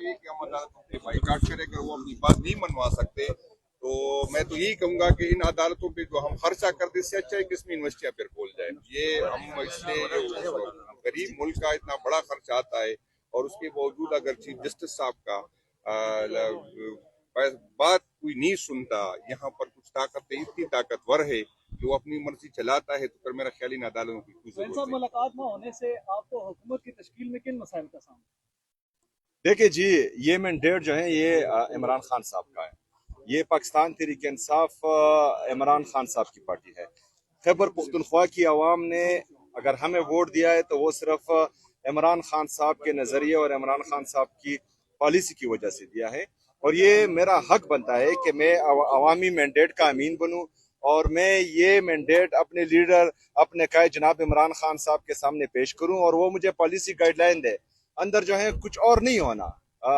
लिए कि हम अदालतों पे बाइकाट करें, अगर वो अपनी बात नहीं मनवा सकते तो मैं तो यही कहूंगा कि इन अदालतों पे जो हम खर्चा करते इससे अच्छा है कि इसमें यूनिवर्सिटियां फिर खोल जाए। ये हम इसलिए जो गरीब मुल्क का इतना बड़ा खर्च आता है और उसके बावजूद अगर चीफ जस्टिस साहब का बात कोई नहीं सुनता, यहाँ पर कुछ ताकतें इतनी ताकतवर है कि वो अपनी मर्जी चलाता है, तो फिर मेरा ख्याल इन अदालतों की कोई जरूरत नहीं। मुलाकात न होने से आपको हुकूमत की तश्कील में किन मसाइल का सामना? देखिए जी, ये मैंडेट जो है ये इमरान खान साहब का है। ये पाकिस्तान तहरीक इंसाफ इमरान खान साहब की पार्टी है। खैबर पुख्तनख्वा की आवाम ने अगर हमें वोट दिया है तो वो सिर्फ इमरान खान साहब के नज़रिए और इमरान खान साहब की पॉलिसी की वजह से दिया है, और ये मेरा हक बनता है कि मैं अवामी मैंडेट का अमीन बनूं और मैं ये मैंडेट अपने लीडर अपने कायद जनाब इमरान खान साहब के सामने पेश करूं और वो मुझे पॉलिसी गाइडलाइन दे। अंदर जो है कुछ और नहीं होना,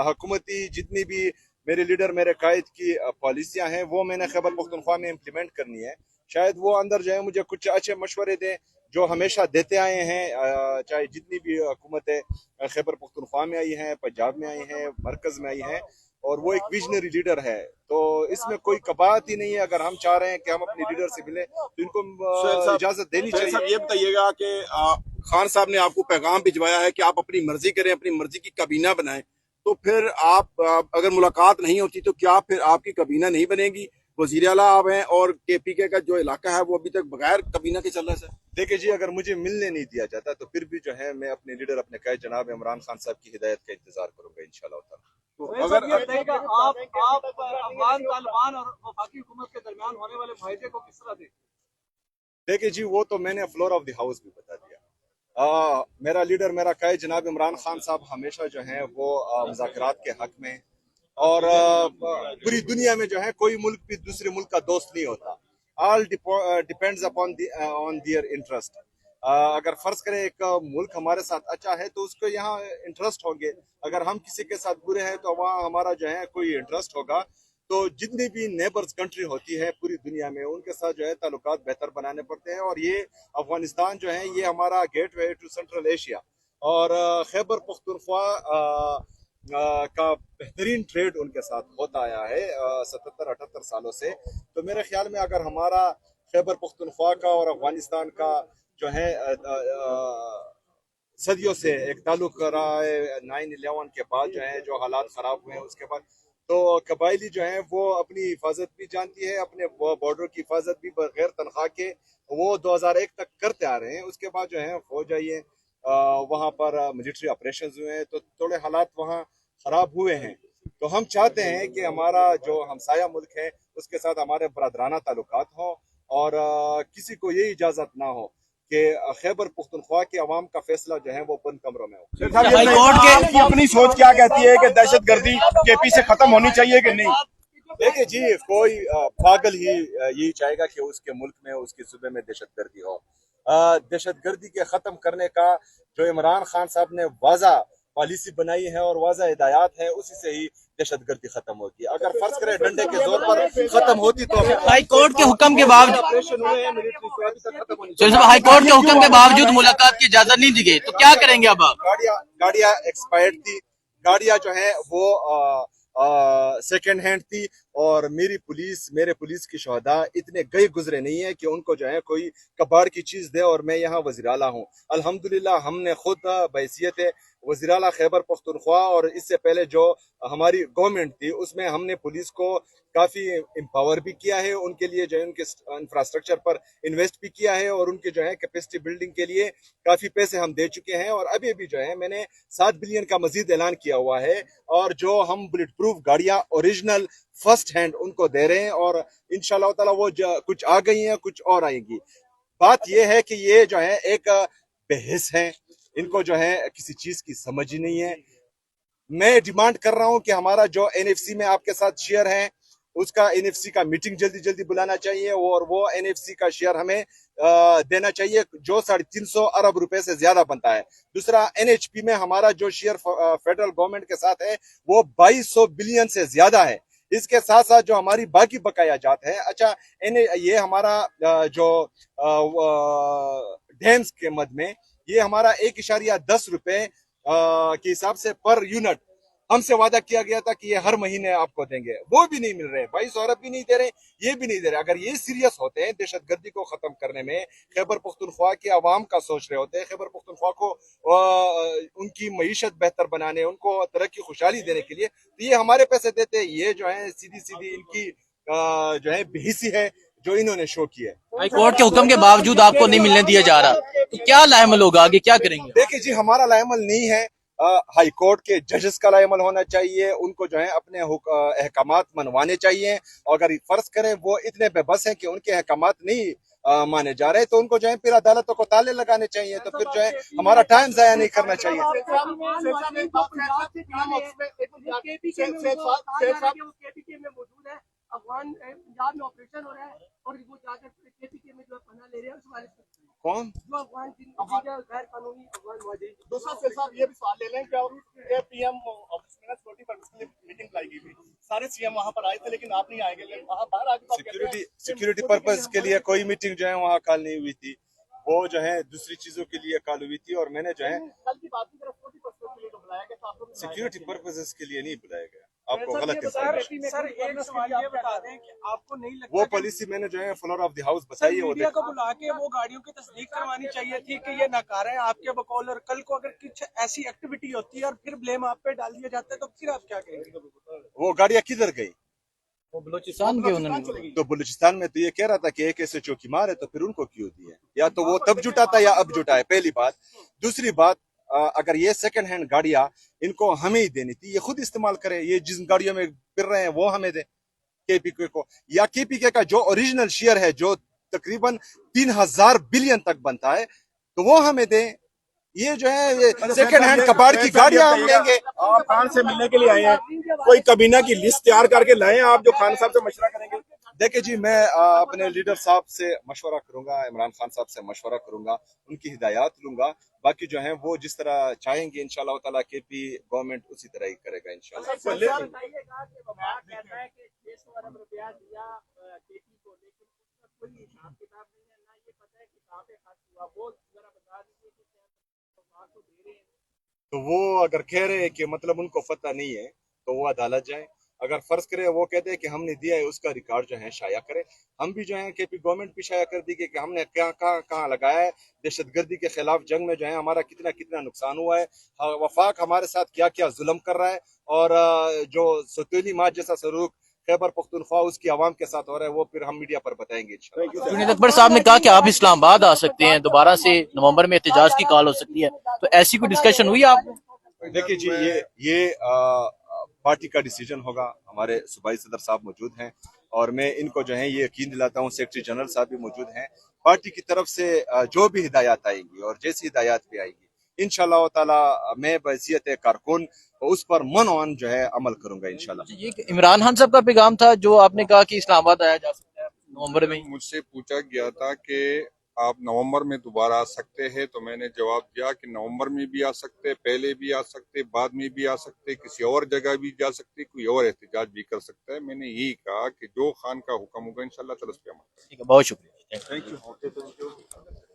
हुकूमती जितनी भी मेरे लीडर मेरे कायद की पॉलिसियां हैं वो मैंने खैबर पख्तूनख्वा में इम्प्लीमेंट करनी है। शायद वो अंदर जो है मुझे कुछ अच्छे मशवरे दें जो हमेशा देते आए हैं, चाहे जितनी भी हुकूमतें खैबर पख्तूनख्वा में आई हैं, पंजाब में आई हैं, मरकज में आई हैं, और वो एक विजनरी लीडर है, तो इसमें कोई कबात ही नहीं है। अगर हम चाह रहे हैं कि हम अपने लीडर से मिलें तो इनको इजाजत देनी चाहिए। ये बताइएगा कि खान साहब ने आपको पैगाम भिजवाया है कि आप अपनी मर्जी करें, अपनी मर्जी की काबीना बनाएं, तो फिर आप अगर मुलाकात नहीं होती तो क्या फिर आपकी काबीना नहीं बनेगी? वजीर आला आप हैं और केपीके का जो इलाका है वो अभी तक बगैर काबीना के चल रहा है सर। देखिए जी, अगर मुझे मिलने नहीं दिया जाता तो फिर भी जो है मैं अपने लीडर अपने कायद जनाब इमरान खान साहब की हिदायत का इंतजार करूंगा इंशाल्लाह ताला। तो अगर आप अफगान तालिबान और वफाकी हुकूमत के दरमियान होने वाले मुआहदे को किस तरह देखते हैं? देखिए जी, वो तो मैंने फ्लोर ऑफ द हाउस भी बता दिया। मेरा लीडर मेरा कायद जनाब इमरान खान साहब हमेशा जो है वो मुज़ाकरात के हक में, और पूरी दुनिया में जो है कोई मुल्क भी दूसरे मुल्क का दोस्त नहीं होता। All depends upon on their interest. अगर फर्ज करें एक मुल्क हमारे साथ अच्छा है तो उसको यहाँ इंटरेस्ट होंगे, अगर हम किसी के साथ बुरे हैं तो वहाँ हमारा जो है कोई इंटरेस्ट होगा। तो जितनी भी नेबर्स कंट्री होती है पूरी दुनिया में उनके साथ जो है ताल्लुकात बेहतर बनाने पड़ते हैं, और ये अफगानिस्तान जो है ये हमारा gateway to central Asia, और खैबर पख्तूनख्वा का बेहतरीन ट्रेड उनके साथ होता आया है 77-78 सालों से। तो मेरे ख्याल में अगर हमारा खैबर पख्तूनख्वा का और अफगानिस्तान का जो है सदियों से एक ताल्लुक रहा है, 9/11 के बाद जो है जो हालात खराब हुए हैं उसके बाद, तो कबायली जो है वो अपनी हिफाजत भी जानती है, अपने बॉर्डर की हिफाजत भी बगैर तनख्वाह के वो 2001 तक करते आ रहे हैं। उसके बाद जो है फौज आई है, वहाँ पर मिलिट्री ऑपरेशंस हुए हैं तो थोड़े हालात वहाँ खराब हुए हैं। तो हम चाहते हैं कि हमारा जो हमसाया मुल्क है उसके साथ हमारे बरदराना ताल्लुकात हों, और किसी को ये इजाज़त ना हो कि खैबर पुख्तनख्वा के अवाम का फैसला जो है वो बंद कमरों में हो। आपकी अपनी सोच क्या कहती है कि दहशतगर्दी केपी से खत्म होनी चाहिए कि नहीं? देखिए जी, कोई पागल ही यही चाहेगा कि उसके मुल्क में उसके सूबे में दहशतगर्दी हो। दहशतगर्दी के खत्म करने का जो इमरान खान साहब ने वाज़ा पॉलिसी बनाई है और वाज़ा हिदायत है उसी से ही दहशतगर्दी खत्म होगी। अगर फर्ज करें डंडे के जोर पर खत्म होती तो हाई कोर्ट के हुक्म के बावजूद हाई कोर्ट के हुक्म के बावजूद मुलाकात की इजाजत नहीं दी गई, तो क्या करेंगे अब आप? गाड़ियां एक्सपायर्ड थी, गाड़ियां जो है वो सेकेंड हैंड थी, और मेरे पुलिस की शहदा इतने गए गुजरे नहीं है कि उनको जो है कोई कबाड़ की चीज दे। और मैं यहाँ वज़ीर आला हूँ, अल्हम्दुलिल्लाह हमने खुद बहैसियत वज़ीर आला खैबर पख्तूनख्वा और इससे पहले जो हमारी गवर्नमेंट थी उसमें हमने पुलिस को काफी एम्पावर भी किया है, उनके लिए जो है उनके इंफ्रास्ट्रक्चर पर इन्वेस्ट भी किया है, और उनके जो है कैपेसिटी बिल्डिंग के लिए काफी पैसे हम दे चुके हैं। और अभी भी जो है मैंने 7 बिलियन का मजीद ऐलान किया हुआ है, और जो हम बुलेट प्रूफ गाड़ियां ओरिजिनल फर्स्ट हैंड उनको दे रहे हैं, और इंशाल्लाह ताला वो कुछ आ गई हैं कुछ और आएंगी। बात यह है कि ये जो है एक बेहिस है, इनको जो है किसी चीज की समझ ही नहीं है। मैं डिमांड कर रहा हूं कि हमारा जो एनएफसी में आपके साथ शेयर है उसका एनएफसी का मीटिंग जल्दी जल्दी बुलाना चाहिए, और वो एनएफसी का शेयर हमें देना चाहिए जो 350 अरब रुपए से ज्यादा बनता है। दूसरा, एनएचपी में हमारा जो शेयर फेडरल गवर्नमेंट के साथ है वो 2200 बिलियन से ज्यादा है। इसके साथ साथ जो हमारी बाकी बकाया जात है, अच्छा ये हमारा जो डैम्स के मद में ये हमारा 1.10 रुपए के हिसाब से पर यूनिट हमसे वादा किया गया था कि ये हर महीने आपको देंगे, वो भी नहीं मिल रहे, 22 अरब भी नहीं दे रहे, ये भी नहीं दे रहे। अगर ये सीरियस होते हैं दहशतगर्दी को खत्म करने में, खैबर पख्तूनख्वा के अवाम का सोच रहे होते हैं, खैबर पख्तूनख्वा को उनकी मईशत बेहतर बनाने, उनको तरक्की खुशहाली देने के लिए, तो ये हमारे पैसे देते। ये जो है सीधी सीधी इनकी जो है बेहिसी है जो इन्होंने शो की है। हाई कोर्ट के हुक्म के बावजूद आपको नहीं मिलने दिया जा रहा, तो क्या लाएमल होगा, आगे क्या करेंगे? देखिए जी, हमारा लाएमल नहीं है, हाई कोर्ट के जजेस का लाएमल होना चाहिए, उनको जो है अपने अहकामात मनवाने चाहिए। और अगर फर्ज करें वो इतने बेबस हैं कि उनके अहकामात नहीं माने जा रहे, तो उनको जो है फिर अदालतों को ताले लगाने चाहिए, तो फिर जो है हमारा टाइम जाया नहीं करना चाहिए। अफगान पंजाब में ऑपरेशन हो रहा है और वो जाकर केपीके में जो है पनाह ले रहे हैं उस वाले कौन? जो अफगान गैर कानूनी अफगान मुहाजिर। दूसरा शेर साहब ये भी सवाल ले लें कि पीएम ऑफिस में सिक्योरिटी पर्पस के लिए मीटिंग लाई गई थी, सारे सीएम वहां पर आए थे लेकिन आप नहीं आएंगे, वहां बाहर आके सिक्योरिटी पर्पस के लिए कोई मीटिंग जो है वहाँ कॉल नहीं हुई थी, वो जो है दूसरी चीजों के लिए कॉल हुई थी। और मैंने जो है कल की बात की तरफ सिक्योरिटी पर्पस के लिए तो बुलाया गया था, आपको सिक्योरिटी पर्पसेस के लिए नहीं बुलाया गया, आपको गलत सर इंफॉर्मेशन। सर एक सवाल ये बता दें कि आपको नहीं लगता वो कि पॉलिसी मैंने जो है floor of the house sir बताई है, वो मीडिया को बुला के वो गाड़ियों की तस्दीक करवानी चाहिए थी कि ये नकारा है आपके बकौल, और कल को अगर कुछ ऐसी एक्टिविटी होती है और फिर ब्लेम आप पे डाल दिया जाता है तो फिर आप क्या कहेंगे? वो गाड़ियाँ किधर गई? वो बलूचिस्तान के उन्होंने तो बलूचिस्तान में तो ये कह रहा था कि एक ऐसे चौकी मार है, तो फिर उनको क्यों दिए? या तो वो तब जुटा था या अब जुटा है, पहली बात। दूसरी बात, अगर ये सेकंड हैंड गाड़ियां इनको हमें ही देनी थी, ये खुद इस्तेमाल करें, ये जिन गाड़ियों में फिर रहे हैं वो हमें दें केपीके को, या केपीके का जो ओरिजिनल शेयर है जो तकरीबन 3000 बिलियन तक बनता है, तो वो हमें दें। ये जो है ये सेकंड हैंड कबाड़ की गाड़ियां हम लेंगे। आप खान से मिलने के लिए आए हैं, कोई कबीना की लिस्ट तैयार करके लाए, आप जो खान साहब से मशवरा करेंगे? देखिए जी, मैं अपने लीडर साहब से मशवरा करूंगा, इमरान खान साहब से मशवरा करूंगा, उनकी हिदायत लूंगा। बाकी जो है वो जिस तरह चाहेंगे इंशाल्लाह ताला केपी गवर्नमेंट उसी तरह ही करेगा इंशाल्लाह। बताइएगा कि वफाक कहता है कि 600 अरब रुपया दिया केपी को, लेकिन उसका कोई हिसाब किताब नहीं है, ना ये पता है कि कहाँ पे खर्च हुआ। वो जरा बता दीजिए कि वफाक को दे रहे हैं तो वो अगर कह रहे हैं कि मतलब उनको पता नहीं है, तो वो अदालत जाए। अगर फर्ज करे वो कहते हैं कि हमने दिया है, उसका रिकॉर्ड जो है शाया करें। हम भी जो है केपी गवर्नमेंट भी शाया कर दी कि हमने क्या कहाँ लगाया है, दहशतगर्दी के खिलाफ जंग में जो है हमारा कितना कितना नुकसान हुआ है, वफाक हमारे साथ क्या क्या जुल्म कर रहा है, और जो सतूली माँ जैसा सलूक खैबर पख्तूनख्वा उसकी आवाम के साथ हो रहा है, वो फिर हम मीडिया पर बताएंगे इंशाल्लाह। जुनैद अकबर साहब ने कहा कि आप इस्लामाबाद आ सकते हैं, दोबारा से नवंबर में एहतजाज की कॉल हो सकती है, तो ऐसी कोई डिस्कशन हुई आपने? देखिए जी, ये पार्टी का डिसीजन होगा। हमारे सूबाई सदर साहब मौजूद हैं और मैं इनको जो है ये यकीन दिलाता हूँ, सेक्रेटरी जनरल साहब भी मौजूद हैं। पार्टी की तरफ से जो भी हिदायत आएंगी और जैसी हिदायत भी आएगी इंशाल्लाह ताला मैं बहैसियत कारकुन उस पर मन ऑन जो है अमल करूंगा इंशाल्लाह। ये इमरान खान साहब का पैगाम था जो आपने कहा कि इस्लामाबाद आया जा सकता है नवंबर में। मुझसे पूछा गया था कि आप नवंबर में दोबारा आ सकते हैं, तो मैंने जवाब दिया कि नवंबर में भी आ सकते, पहले भी आ सकते, बाद में भी आ सकते, किसी और जगह भी जा सकते, कोई और एहतजाज भी कर सकता है। मैंने यही कहा कि जो खान का हुक्म होगा इंशाल्लाह ताला उस पे अमल करेंगे। ठीक है, बहुत शुक्रिया। Thank you.